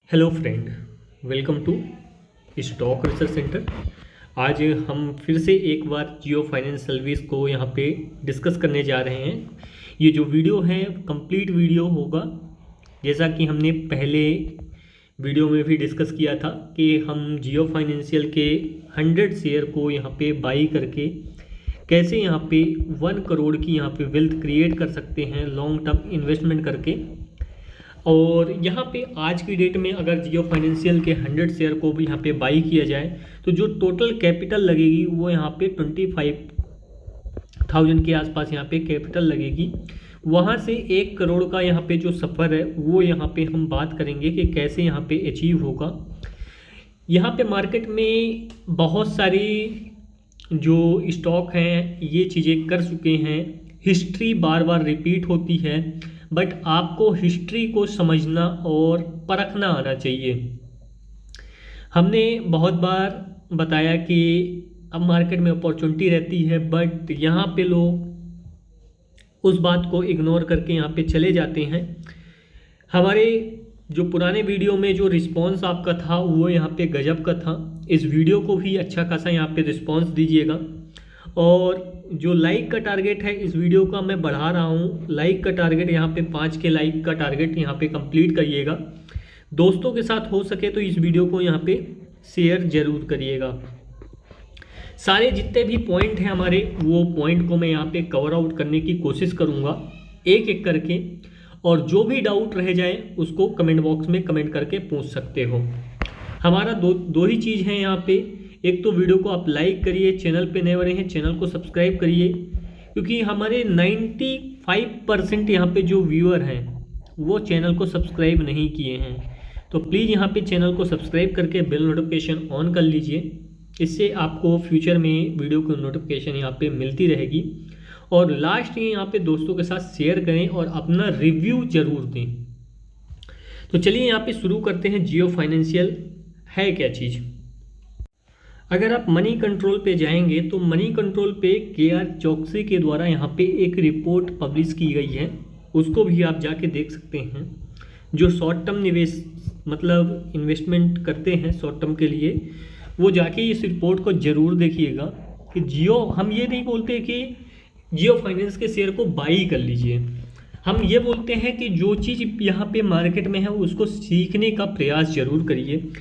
Hello friend, welcome to stock research centre. आज हम फिर से एक बार जियो फाइनेंस सर्विस को यहाँ पे डिस्कस करने जा रहे हैं। ये जो वीडियो है कंप्लीट वीडियो होगा, जैसा कि हमने पहले वीडियो में भी डिस्कस किया था कि हम जियो फाइनेंशियल के 100 शेयर को यहाँ पे बाई करके कैसे यहाँ पे 1 करोड़ की यहाँ पे वेल्थ क्रिएट कर सकते हैं लॉन्ग टर्म इन्वेस्टमेंट करके। और यहाँ पे आज की डेट में अगर जियो फाइनेंशियल के 100 शेयर को भी यहाँ पे बाई किया जाए तो जो टोटल कैपिटल लगेगी वो यहाँ पे 25,000 के आसपास यहाँ पे कैपिटल लगेगी। वहाँ से 1 करोड़ का यहाँ पे जो सफ़र है वो यहाँ पे हम बात करेंगे कि कैसे यहाँ पे अचीव होगा। यहाँ पे मार्केट में बहुत सारी जो स्टॉक हैं ये चीज़ें कर चुके हैं। हिस्ट्री बार बार रिपीट होती है, बट आपको हिस्ट्री को समझना और परखना आना चाहिए। हमने बहुत बार बताया कि अब मार्केट में अपॉर्चुनिटी रहती है, बट यहाँ पे लोग उस बात को इग्नोर करके यहाँ पे चले जाते हैं। हमारे जो पुराने वीडियो में जो रिस्पांस आपका था वो यहाँ पे गजब का था। इस वीडियो को भी अच्छा खासा यहाँ पे रिस्पांस दीजिएगा। और जो लाइक का टारगेट है इस वीडियो का मैं बढ़ा रहा हूँ। लाइक का टारगेट यहाँ पे 5 के लाइक का टारगेट यहाँ पे कंप्लीट करिएगा। दोस्तों के साथ हो सके तो इस वीडियो को यहाँ पे शेयर जरूर करिएगा। सारे जितने भी पॉइंट हैं हमारे वो पॉइंट को मैं यहाँ पे कवर आउट करने की कोशिश करूँगा एक एक करके। और जो भी डाउट रह जाए उसको कमेंट बॉक्स में कमेंट करके पूछ सकते हो। हमारा दो ही चीज़ है यहाँ पे। एक तो वीडियो को आप लाइक करिए, चैनल पे नए बने हैं चैनल को सब्सक्राइब करिए, क्योंकि हमारे 95% यहाँ पे जो व्यूअर हैं वो चैनल को सब्सक्राइब नहीं किए हैं। तो प्लीज़ यहाँ पे चैनल को सब्सक्राइब करके बेल नोटिफिकेशन ऑन कर लीजिए। इससे आपको फ्यूचर में वीडियो की नोटिफिकेशन यहाँ पे मिलती रहेगी। और लास्ट ये यहाँ पे दोस्तों के साथ शेयर करें और अपना रिव्यू ज़रूर दें। तो चलिए यहाँ पे शुरू करते हैं। जियो फाइनेंशियल है क्या चीज़। अगर आप मनी कंट्रोल पे जाएंगे तो मनी कंट्रोल पे KR चौकसी के द्वारा यहाँ पे एक रिपोर्ट पब्लिश की गई है, उसको भी आप जाके देख सकते हैं। जो शॉर्ट टर्म निवेश मतलब इन्वेस्टमेंट करते हैं शॉर्ट टर्म के लिए, वो जाके इस रिपोर्ट को ज़रूर देखिएगा कि जियो, हम ये नहीं बोलते कि जियो फाइनेंस के शेयर को बाई कर लीजिए। हम ये बोलते हैं कि जो चीज़ यहाँ पे मार्केट में है उसको सीखने का प्रयास जरूर करिए।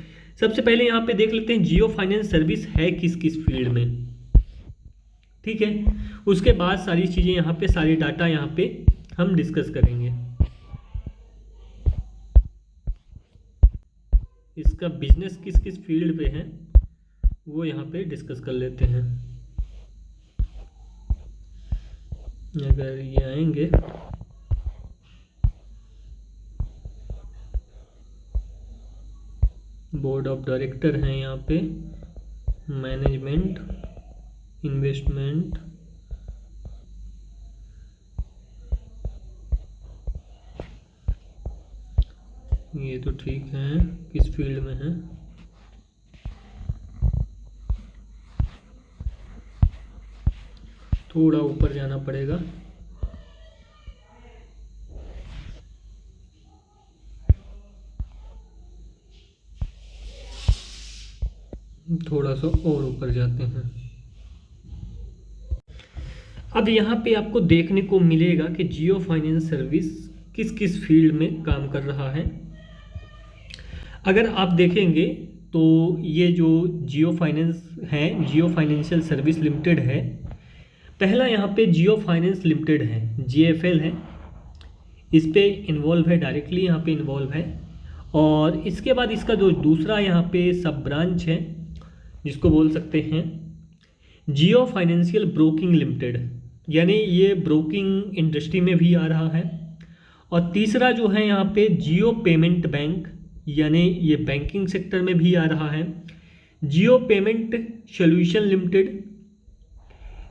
सबसे पहले यहाँ पे देख लेते हैं जियो फाइनेंस सर्विस है किस किस फील्ड में, ठीक है। उसके बाद सारी चीज़ें यहाँ पे, सारी डाटा यहाँ पे हम डिस्कस करेंगे। इसका बिजनेस किस किस फील्ड पे है वो यहाँ पे डिस्कस कर लेते हैं। अगर ये आएंगे बोर्ड ऑफ डायरेक्टर हैं यहाँ पे, मैनेजमेंट, इन्वेस्टमेंट, ये तो ठीक है किस फील्ड में है। थोड़ा ऊपर जाना पड़ेगा। थोड़ा सा और ऊपर जाते हैं। अब यहाँ पे आपको देखने को मिलेगा कि जियो फाइनेंस सर्विस किस किस फील्ड में काम कर रहा है। अगर आप देखेंगे तो ये जो जियो फाइनेंस है, जियो फाइनेंशियल सर्विस लिमिटेड है। पहला यहाँ पे जियो फाइनेंस लिमिटेड है, JFL है, इस पे इन्वॉल्व है, डायरेक्टली यहाँ पे इन्वॉल्व है। और इसके बाद इसका जो दूसरा यहाँ पे सब ब्रांच है जिसको बोल सकते हैं जियो फाइनेंशियल ब्रोकिंग लिमिटेड, यानी ये ब्रोकिंग इंडस्ट्री में भी आ रहा है। और तीसरा जो है यहाँ पे जियो पेमेंट बैंक, यानी ये बैंकिंग सेक्टर में भी आ रहा है। जियो पेमेंट सॉल्यूशन लिमिटेड,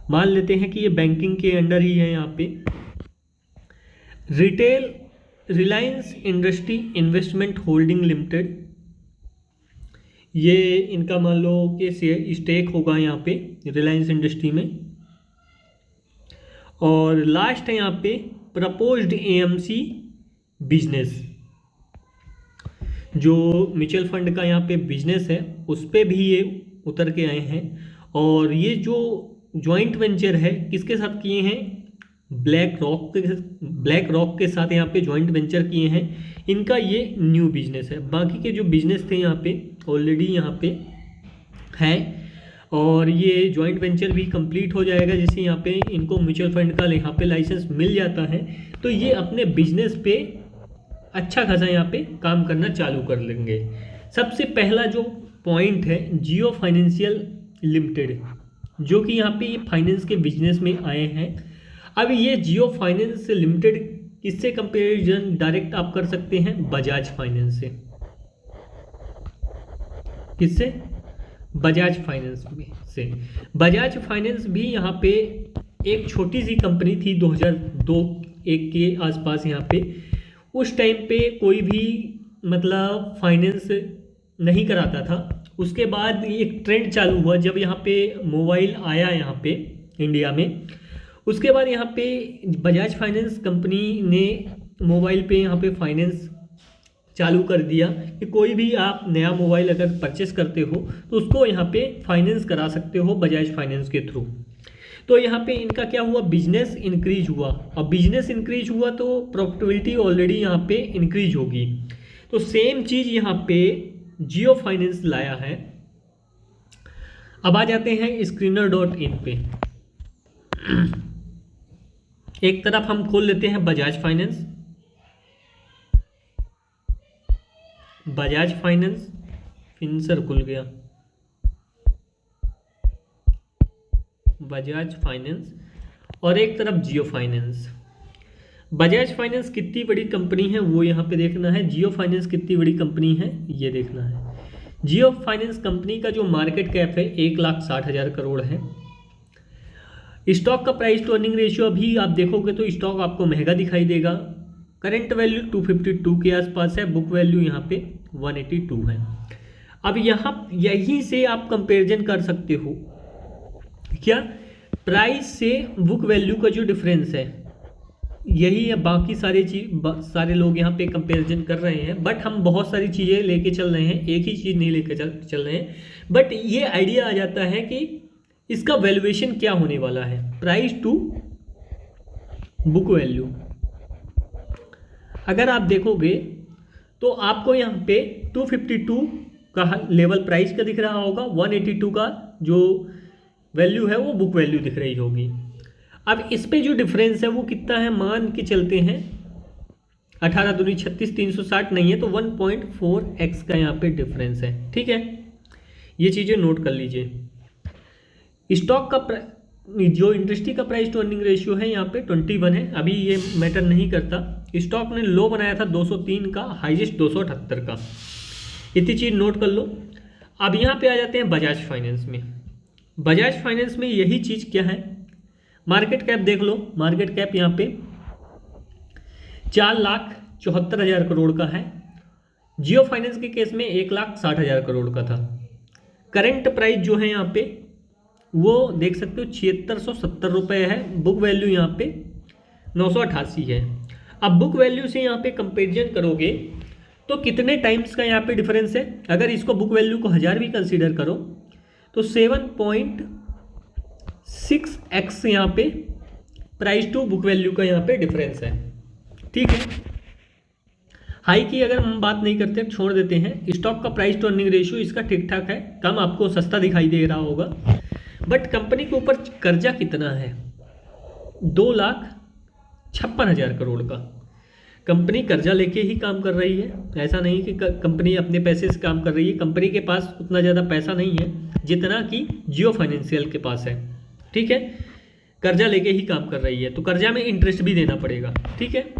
मान लेते हैं कि ये बैंकिंग के अंडर ही है यहाँ पे। Retail Reliance industry investment holding limited, ये इनका मान लो कि स्टेक होगा यहाँ पे रिलायंस इंडस्ट्री में। और लास्ट है यहाँ पे प्रपोज्ड AMC बिजनेस। जो म्यूचुअल फंड का यहाँ पे बिजनेस है उस पे भी ये उतर के आए हैं। और ये जो जॉइंट वेंचर है किसके साथ किए हैं, ब्लैक रॉक के साथ यहाँ पे जॉइंट वेंचर किए हैं। इनका ये न्यू बिजनेस है, बाकी के जो बिजनेस थे यहाँ पे ऑलरेडी यहाँ पे है। और ये जॉइंट वेंचर भी कंप्लीट हो जाएगा जैसे यहाँ पे इनको म्यूचुअल फंड का यहाँ पे लाइसेंस मिल जाता है, तो ये अपने बिजनेस पे अच्छा खासा यहाँ पे काम करना चालू कर लेंगे। सबसे पहला जो पॉइंट है जियो फाइनेंशियल लिमिटेड, जो कि यहाँ पे ये फाइनेंस के बिजनेस में आए हैं। अब ये जियो फाइनेंस लिमिटेड किससे कंपेरिजन डायरेक्ट आप कर सकते हैं, बजाज फाइनेंस से। किससे, बजाज फाइनेंस से। बजाज फाइनेंस भी यहाँ पे एक छोटी सी कंपनी थी 2002-1 के आसपास। यहाँ पे उस टाइम पे कोई भी मतलब फाइनेंस नहीं कराता था। उसके बाद एक ट्रेंड चालू हुआ जब यहाँ पे मोबाइल आया यहाँ पे इंडिया में। उसके बाद यहाँ पे बजाज फाइनेंस कंपनी ने मोबाइल पे यहाँ पे फाइनेंस चालू कर दिया कि कोई भी आप नया मोबाइल अगर परचेस करते हो तो उसको यहाँ पे फाइनेंस करा सकते हो बजाज फाइनेंस के थ्रू। तो यहाँ पे इनका क्या हुआ, बिजनेस इंक्रीज हुआ। और बिजनेस इंक्रीज हुआ तो प्रॉफिटेबिलिटी ऑलरेडी यहाँ पे इंक्रीज होगी। तो सेम चीज़ यहाँ पे जियो फाइनेंस लाया है। अब आ जाते हैं Screener.in पे। एक तरफ हम खोल लेते हैं बजाज फाइनेंस, फिनसर खुल गया, बजाज फाइनेंस, और एक तरफ जियो फाइनेंस। बजाज फाइनेंस कितनी बड़ी कंपनी है वो यहाँ पे देखना है, जियो फाइनेंस कितनी बड़ी कंपनी है ये देखना है। जियो फाइनेंस कंपनी का जो मार्केट कैप है 1,60,000 करोड़ है। स्टॉक का प्राइस टू अर्निंग रेशियो अभी आप देखोगे तो स्टॉक आपको महंगा दिखाई देगा। करंट वैल्यू 252 के आसपास है, बुक वैल्यू यहाँ पे 182 है। अब यहाँ यहीं से आप कंपैरिजन कर सकते हो क्या, प्राइस से बुक वैल्यू का जो डिफरेंस है यही है। बाकी सारे लोग यहाँ पे कंपैरिजन कर रहे हैं, बट हम बहुत सारी चीज़ें लेके चल रहे हैं, एक ही चीज़ नहीं लेके चल रहे हैं। बट ये आइडिया आ जाता है कि इसका वैल्यूएशन क्या होने वाला है, प्राइस टू बुक वैल्यू। अगर आप देखोगे तो आपको यहाँ पे 252 का लेवल प्राइस का दिख रहा होगा, 182 का जो वैल्यू है वो बुक वैल्यू दिख रही होगी। अब इस पे जो डिफरेंस है वो कितना है, मान के चलते हैं 18 दूनी 36, 360 नहीं है तो 1.4x का यहाँ पे डिफरेंस है। ठीक है, ये चीज़ें नोट कर लीजिए। स्टॉक का जो इंडस्ट्री का प्राइस टू अर्निंग रेशियो है यहाँ पे 21 है, अभी ये मैटर नहीं करता। स्टॉक ने लो बनाया था 203 का, हाईएस्ट 278 का, इतनी चीज़ नोट कर लो। अब यहाँ पे आ जाते हैं बजाज फाइनेंस में। बजाज फाइनेंस में यही चीज़ क्या है, मार्केट कैप देख लो। मार्केट कैप यहाँ पे 4,74,000 करोड़ का है। जियो फाइनेंस के केस में 1,60,000 करोड़ का था। करंट प्राइस जो है यहाँ पे वो देख सकते हो 7670 रुपये है। बुक वैल्यू यहाँ पे 988 है। अब बुक वैल्यू से यहाँ पे कंपेरिजन करोगे तो कितने टाइम्स का यहाँ पे डिफरेंस है। अगर इसको बुक वैल्यू को 1000 भी कंसीडर करो तो 7.6x यहाँ पे प्राइस टू बुक वैल्यू का यहाँ पे डिफरेंस है। ठीक है, हाई की अगर हम बात नहीं करते, छोड़ देते हैं। स्टॉक का प्राइस टू अर्निंग रेशियो इसका ठीक ठाक है, कम आपको सस्ता दिखाई दे रहा होगा। बट कंपनी के ऊपर कर्जा कितना है, 2,56,000 करोड़ का। कंपनी कर्जा लेके ही काम कर रही है, ऐसा नहीं कि कंपनी अपने पैसे से काम कर रही है। कंपनी के पास उतना ज़्यादा पैसा नहीं है जितना कि जियो फाइनेंशियल के पास है। ठीक है, कर्जा लेके ही काम कर रही है तो कर्जा में इंटरेस्ट भी देना पड़ेगा। ठीक है,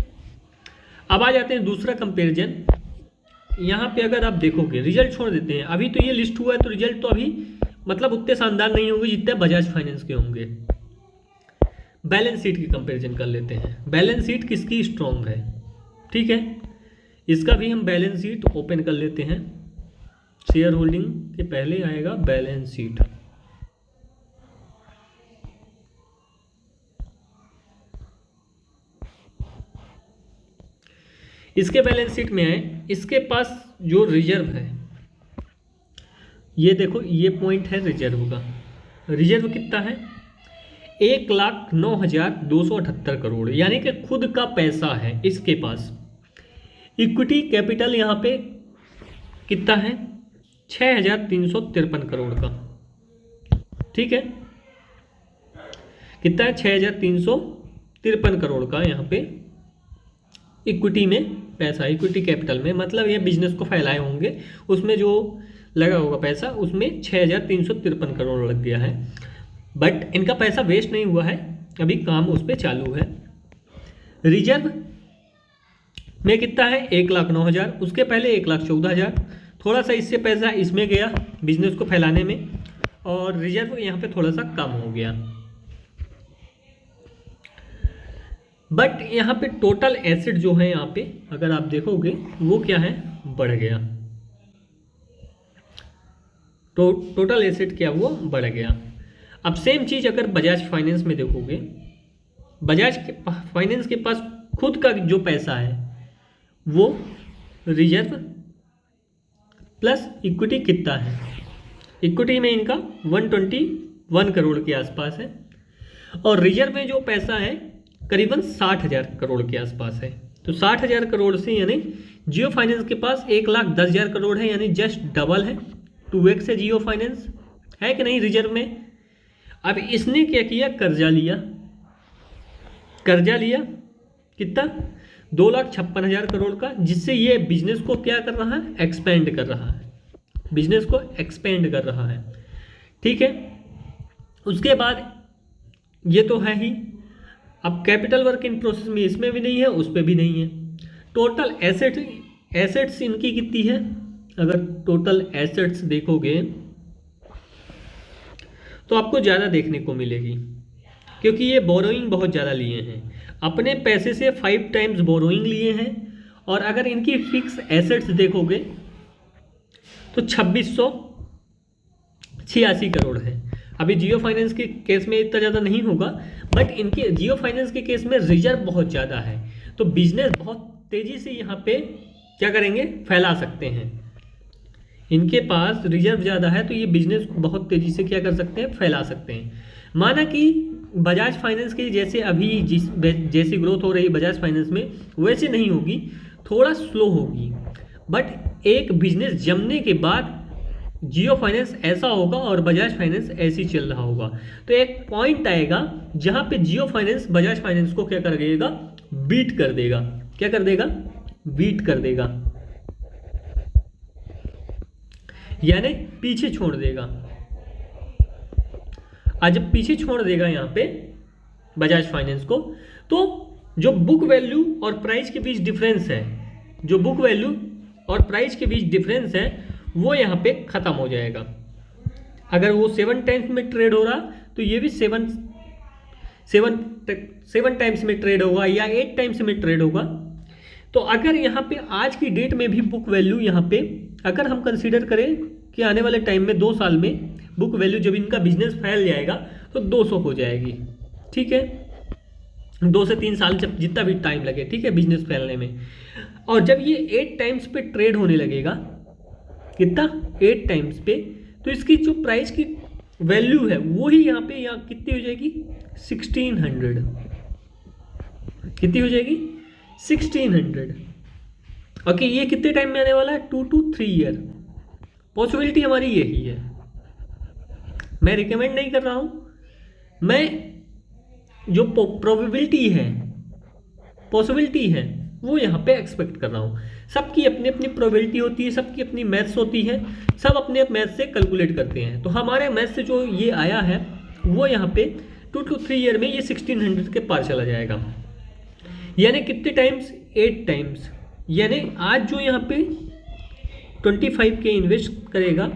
अब आ जाते हैं दूसरा कंपेरिजन। यहाँ पे अगर आप देखोगे, रिजल्ट छोड़ देते हैं, अभी तो ये लिस्ट हुआ है तो रिजल्ट तो अभी मतलब उतने शानदार नहीं होंगे जितने बजाज फाइनेंस के होंगे। बैलेंस शीट की कंपैरिजन कर लेते हैं। बैलेंस शीट किसकी स्ट्रॉन्ग है, ठीक है, इसका भी हम बैलेंस शीट ओपन कर लेते हैं। शेयर होल्डिंग के पहले आएगा बैलेंस शीट। इसके बैलेंस शीट में आए, इसके पास जो रिजर्व है, ये देखो ये पॉइंट है रिजर्व का। रिजर्व कितना है? 1,09,278 करोड़, यानी कि खुद का पैसा है इसके पास। इक्विटी कैपिटल यहाँ पे कितना है? 6,353 करोड़ का। ठीक है, कितना है? 6,353 करोड़ का यहाँ पे इक्विटी में पैसा, इक्विटी कैपिटल में, मतलब ये बिजनेस को फैलाए होंगे, उसमें जो लगा होगा पैसा, उसमें 6,353 करोड़ लग गया है। बट इनका पैसा वेस्ट नहीं हुआ है, अभी काम उस पर चालू है। रिजर्व में कितना है? 1,09,000, उसके पहले 1,14,000, थोड़ा सा इससे पैसा इसमें गया बिजनेस को फैलाने में, और रिजर्व यहाँ पे थोड़ा सा कम हो गया। बट यहाँ पे टोटल एसेट जो है यहाँ पे अगर आप देखोगे वो क्या है? बढ़ गया। तो टोटल एसेट क्या हुआ? बढ़ गया। अब सेम चीज़ अगर बजाज फाइनेंस में देखोगे, बजाज फाइनेंस के पास खुद का जो पैसा है वो रिजर्व प्लस इक्विटी कितना है? इक्विटी में इनका 121 करोड़ के आसपास है, और रिजर्व में जो पैसा है करीबन 60,000 करोड़ के आसपास है। तो 60,000 करोड़ से यानी जियो फाइनेंस के पास 1,10,000 करोड़ है, यानी जस्ट डबल है, 2x है जियो फाइनेंस, है कि नहीं रिजर्व में। अब इसने क्या किया? कर्जा लिया। कर्जा लिया कितना? 2,56,000 करोड़ का, जिससे ये बिजनेस को क्या कर रहा है? एक्सपेंड कर रहा है, बिजनेस को एक्सपेंड कर रहा है। ठीक है, उसके बाद ये तो है ही। अब कैपिटल वर्क इन प्रोसेस में इसमें भी नहीं है, उस पर भी नहीं है। टोटल एसेट्स इनकी कितनी है? अगर टोटल एसेट्स देखोगे तो आपको ज़्यादा देखने को मिलेगी, क्योंकि ये बोरोइंग बहुत ज़्यादा लिए हैं, अपने पैसे से 5 टाइम्स बोरोइंग लिए हैं। और अगर इनकी फिक्स एसेट्स देखोगे तो 2,686 करोड़ है। अभी जियो फाइनेंस के केस में इतना ज़्यादा नहीं होगा, बट इनके जियो फाइनेंस के केस में रिजर्व बहुत ज़्यादा है, तो बिजनेस बहुत तेज़ी से यहाँ पे क्या करेंगे? फैला सकते हैं। इनके पास रिजर्व ज़्यादा है तो ये बिजनेस को बहुत तेज़ी से क्या कर सकते हैं? फैला सकते हैं। माना कि बजाज फाइनेंस की जैसे अभी जैसी ग्रोथ हो रही बजाज फाइनेंस में, वैसे नहीं होगी, थोड़ा स्लो होगी। बट एक बिजनेस जमने के बाद जियो फाइनेंस ऐसा होगा और बजाज फाइनेंस ऐसी चल रहा होगा, तो एक पॉइंट आएगा जहां पे जियो फाइनेंस बजाज फाइनेंस को क्या कर देगा? बीट कर देगा। क्या कर देगा? बीट कर देगा, यानी पीछे छोड़ देगा। आज जब पीछे छोड़ देगा यहाँ पे बजाज फाइनेंस को, तो जो बुक वैल्यू और प्राइस के बीच डिफरेंस है, जो बुक वैल्यू और प्राइस के बीच डिफरेंस है, वो यहाँ पे ख़त्म हो जाएगा। अगर वो 7 टाइम्स में ट्रेड हो रहा तो ये भी 7 टाइम्स में ट्रेड होगा या 8 टाइम्स में ट्रेड होगा। तो अगर यहाँ पे आज की डेट में भी बुक वैल्यू यहाँ पे अगर हम कंसीडर करें कि आने वाले टाइम में 2 साल में बुक वैल्यू जब इनका बिजनेस फैल जाएगा तो 200 हो जाएगी। ठीक है, 2 से 3 साल जब जितना भी टाइम लगे, ठीक है, बिजनेस फैलने में। और जब ये 8 टाइम्स पे ट्रेड होने लगेगा, कितना? 8 टाइम्स पे, तो इसकी जो प्राइस की वैल्यू है वो ही यहाँ पे कितनी हो जाएगी? 1600। कितनी हो जाएगी? 1600। ओके, ये कितने टाइम में आने वाला है? 2 to 3 ईयर। पॉसिबिलिटी हमारी यही है। मैं रिकमेंड नहीं कर रहा हूँ, मैं जो प्रोबेबिलिटी है, पॉसिबिलिटी है, वो यहाँ पे एक्सपेक्ट कर रहा हूँ। सबकी अपनी अपनी प्रोबेबिलिटी होती है, सबकी अपनी मैथ्स होती है, सब अपने मैथ्स से कैलकुलेट करते हैं। तो हमारे मैथ्स से जो ये आया है वो यहाँ पे 2 to 3 ईयर में ये 1600 के पार चला जाएगा। यानी कितने टाइम्स? 8 टाइम्स। यानी आज जो यहाँ पे 25K इन्वेस्ट करेगा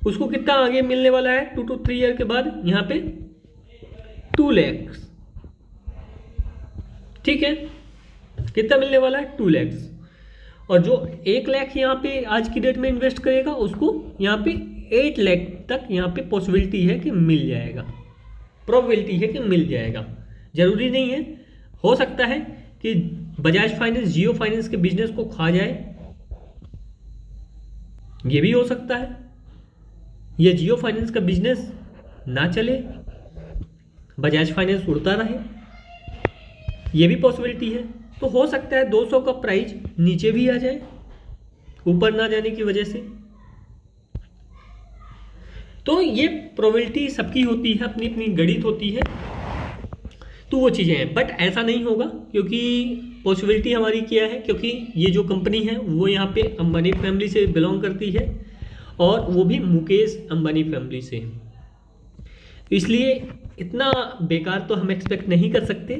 उसको कितना आगे मिलने वाला है? 2 to 3 ईयर के बाद यहाँ पे 2 लाख। ठीक है, कितना मिलने वाला है? 2 लाख। और जो 1 लाख यहाँ पे आज की डेट में इन्वेस्ट करेगा उसको यहाँ पे 8 लाख तक यहाँ पे पॉसिबिलिटी है कि मिल जाएगा, प्रोबेबिलिटी है कि मिल जाएगा। जरूरी नहीं है, हो सकता है कि बजाज फाइनेंस जियो फाइनेंस के बिजनेस को खा जाए, ये भी हो सकता है, ये जियो फाइनेंस का बिजनेस ना चले, बजाज फाइनेंस उड़ता रहे, ये भी पॉसिबिलिटी है। तो हो सकता है 200 का प्राइस नीचे भी आ जाए, ऊपर ना जाने की वजह से। तो ये प्रोबेबिलिटी सबकी होती है, अपनी अपनी गणित होती है, तो वो चीज़ें हैं। बट ऐसा नहीं होगा, क्योंकि पॉसिबिलिटी हमारी क्या है, क्योंकि ये जो कंपनी है वो यहाँ पे अंबानी फैमिली से बिलोंग करती है, और वो भी मुकेश अंबानी फैमिली से। इसलिए इतना बेकार तो हम एक्सपेक्ट नहीं कर सकते,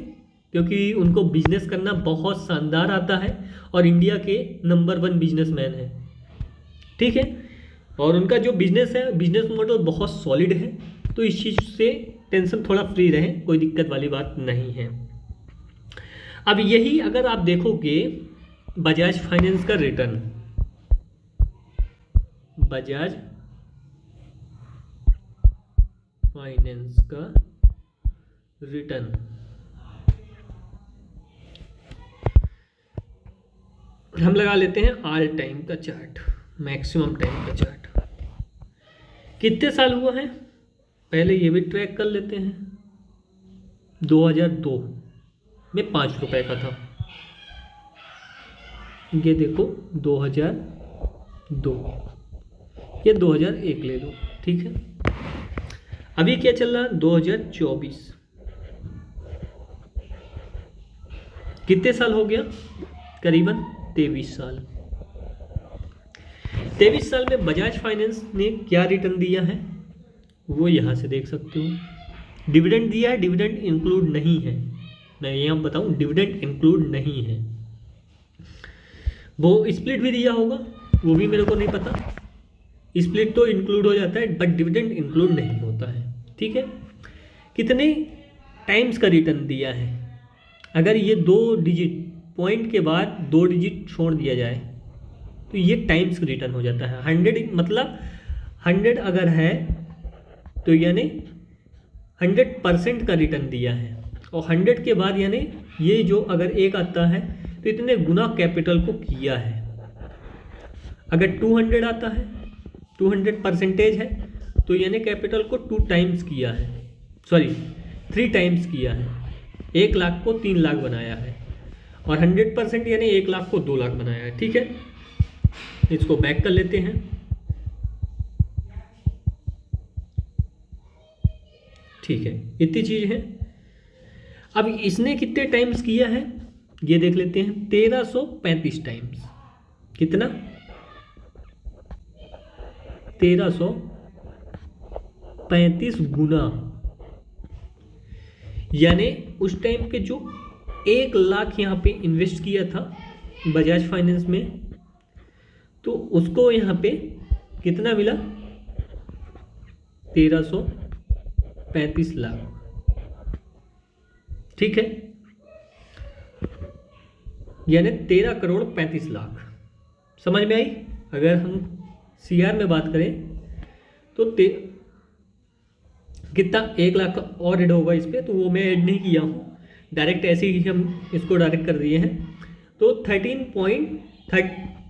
क्योंकि उनको बिजनेस करना बहुत शानदार आता है और इंडिया के नंबर 1 बिजनेसमैन है, ठीक है। और उनका जो बिजनेस है, बिजनेस मॉडल बहुत सॉलिड है, तो इस चीज़ से टेंशन थोड़ा फ्री रहे, कोई दिक्कत वाली बात नहीं है। अब यही अगर आप देखोगे बजाज फाइनेंस का रिटर्न, बजाज फाइनेंस का रिटर्न, हम लगा लेते हैं ऑल टाइम का चार्ट, मैक्सिमम टाइम का चार्ट, कितने साल हुआ है पहले ये भी ट्रैक कर लेते हैं। 2002 में 5 रुपए का था, ये देखो 2002, ये 2001 ले लो, ठीक है। अभी क्या चल रहा है 2024, कितने साल हो गया, करीबन 23 साल। 23 साल में बजाज फाइनेंस ने क्या रिटर्न दिया है वो यहाँ से देख सकते हो। डिविडेंड दिया है, डिविडेंड इंक्लूड नहीं है, मैं यहाँ बताऊँ डिविडेंड इंक्लूड नहीं है। वो स्प्लिट भी दिया होगा, वो भी मेरे को नहीं पता, स्प्लिट तो इंक्लूड हो जाता है बट डिविडेंड इंक्लूड नहीं होता है, ठीक है। कितने टाइम्स का रिटर्न दिया है, अगर ये 2 डिजिट पॉइंट के बाद 2 डिजिट छोड़ दिया जाए तो ये टाइम्स रिटर्न हो जाता है। 100 मतलब 100 अगर है तो यानी 100% का रिटर्न दिया है, और 100 के बाद यानी ये जो अगर 1 आता है तो इतने गुना कैपिटल को किया है। अगर 200 आता है, 200% है, तो यानी कैपिटल को 2 टाइम्स किया है, सॉरी 3 टाइम्स किया है। 1 लाख को 3 लाख बनाया है, और 100% यानी 1 लाख को 2 लाख बनाया है, ठीक है। इसको बैक कर लेते हैं, ठीक है, इतनी चीज है। अब इसने कितने टाइम्स किया है ये देख लेते हैं, 1335 टाइम्स। कितना, 1335 गुना, यानी उस टाइम पे जो 1 लाख यहाँ पे इन्वेस्ट किया था बजाज फाइनेंस में, तो उसको यहाँ पे कितना मिला, 1335 लाख, ठीक है, यानी 13 करोड़ 35 लाख। समझ में आई। अगर हम सीआर में बात करें तो कितना, 1 लाख का और ऐड होगा इस पर, तो वो मैं ऐड नहीं किया हूँ, डायरेक्ट ऐसे ही हम इसको डायरेक्ट कर दिए हैं। तो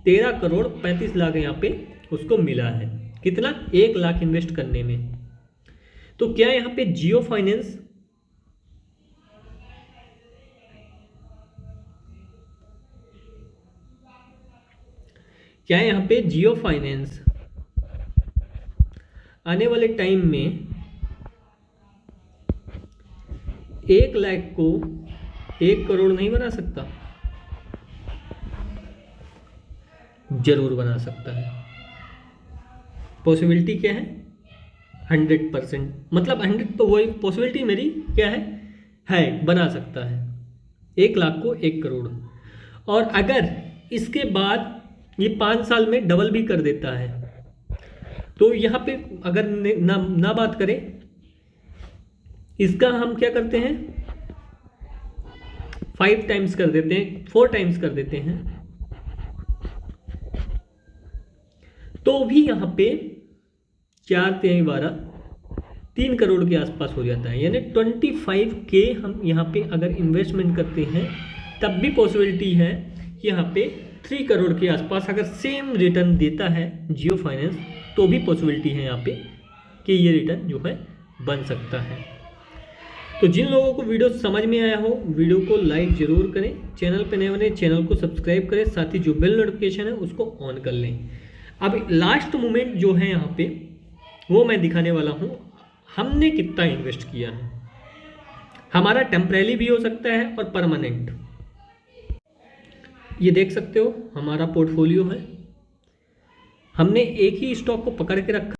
13 करोड़ 35 लाख यहाँ पे उसको मिला है। कितना, 1 लाख इन्वेस्ट करने में। तो क्या यहाँ पे जियो फाइनेंस आने वाले टाइम में 1 लाख को 1 करोड़ नहीं बना सकता? जरूर बना सकता है। पॉसिबिलिटी क्या है, 100%, मतलब 100 तो वही पॉसिबिलिटी मेरी क्या है बना सकता है 1 लाख को 1 करोड़। और अगर इसके बाद ये 5 साल में डबल भी कर देता है, तो यहाँ पे अगर ना बात करें इसका, हम क्या करते हैं 5 टाइम्स कर देते हैं, 4 टाइम्स कर देते हैं, तो भी यहाँ पे 4 3 12 3 करोड़ के आसपास हो जाता है। यानी 25K हम यहाँ पे अगर इन्वेस्टमेंट करते हैं तब भी पॉसिबिलिटी है कि यहाँ पे 3 करोड़ के आसपास अगर सेम रिटर्न देता है जियो फाइनेंस तो भी पॉसिबिलिटी है यहाँ पे कि ये रिटर्न जो है बन सकता है। तो जिन लोगों को वीडियो समझ में आया हो वीडियो को लाइक ज़रूर करें, चैनल पे नए बने चैनल को सब्सक्राइब करें, साथ ही जो बेल नोटिफिकेशन है उसको ऑन कर लें। अब लास्ट मोमेंट जो है यहाँ पे वो मैं दिखाने वाला हूँ, हमने कितना इन्वेस्ट किया है। हमारा टेम्परेरी भी हो सकता है और परमानेंट। ये देख सकते हो हमारा पोर्टफोलियो है, हमने एक ही स्टॉक को पकड़ के रखा